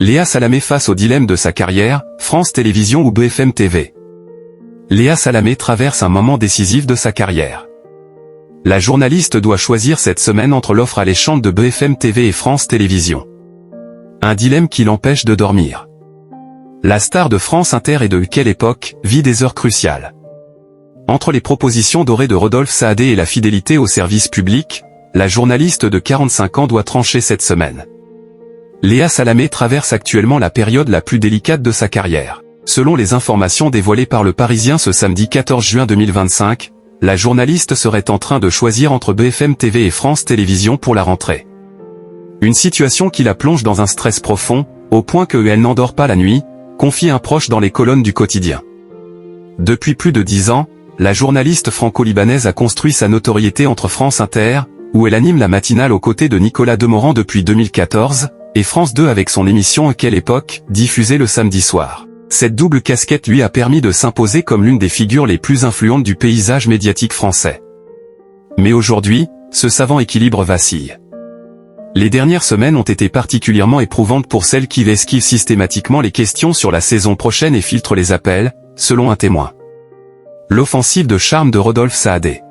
Léa Salamé face au dilemme de sa carrière, France Télévisions ou BFM TV. Léa Salamé traverse un moment décisif de sa carrière. La journaliste doit choisir cette semaine entre l'offre alléchante de BFM TV et France Télévisions. Un dilemme qui l'empêche de dormir. La star de France Inter et de Quelle Époque vit des heures cruciales. Entre les propositions dorées de Rodolphe Saadé et la fidélité au service public, la journaliste de 45 ans doit trancher cette semaine. Léa Salamé traverse actuellement la période la plus délicate de sa carrière. Selon les informations dévoilées par Le Parisien ce samedi 14 juin 2025, la journaliste serait en train de choisir entre BFM TV et France Télévisions pour la rentrée. Une situation qui la plonge dans un stress profond, au point qu'elle n'endort pas la nuit, confie un proche dans les colonnes du quotidien. Depuis plus de 10 ans, la journaliste franco-libanaise a construit sa notoriété entre France Inter, où elle anime la matinale aux côtés de Nicolas Demorand depuis 2014, et France 2 avec son émission Quelle Époque, diffusée le samedi soir. Cette double casquette lui a permis de s'imposer comme l'une des figures les plus influentes du paysage médiatique français. Mais aujourd'hui, ce savant équilibre vacille. Les dernières semaines ont été particulièrement éprouvantes pour celle qui esquive systématiquement les questions sur la saison prochaine et filtre les appels, selon un témoin. L'offensive de charme de Rodolphe Saadé.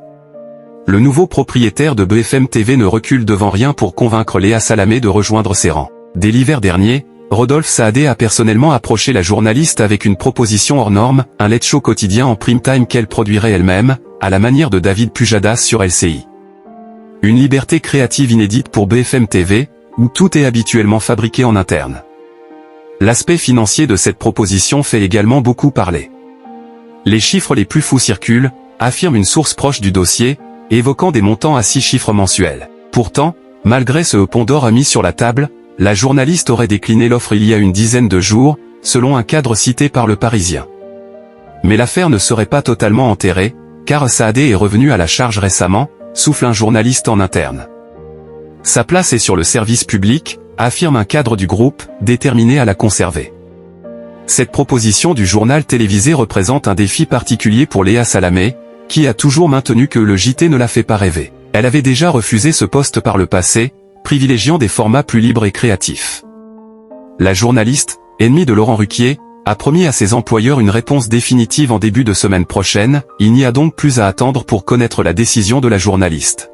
Le nouveau propriétaire de BFM TV ne recule devant rien pour convaincre Léa Salamé de rejoindre ses rangs. Dès l'hiver dernier, Rodolphe Saadé a personnellement approché la journaliste avec une proposition hors norme, un late show quotidien en prime time qu'elle produirait elle-même, à la manière de David Pujadas sur LCI. Une liberté créative inédite pour BFM TV, où tout est habituellement fabriqué en interne. L'aspect financier de cette proposition fait également beaucoup parler. Les chiffres les plus fous circulent, affirme une source proche du dossier, évoquant des montants à 6 chiffres mensuels. Pourtant, malgré ce pont d'or mis sur la table, la journaliste aurait décliné l'offre il y a une dizaine de jours, selon un cadre cité par Le Parisien. Mais l'affaire ne serait pas totalement enterrée, car Saadé est revenu à la charge récemment, souffle un journaliste en interne. Sa place est sur le service public, affirme un cadre du groupe, déterminé à la conserver. Cette proposition du journal télévisé représente un défi particulier pour Léa Salamé, qui a toujours maintenu que le JT ne la fait pas rêver. Elle avait déjà refusé ce poste par le passé, privilégiant des formats plus libres et créatifs. La journaliste, ennemie de Laurent Ruquier, a promis à ses employeurs une réponse définitive en début de semaine prochaine, il n'y a donc plus à attendre pour connaître la décision de la journaliste.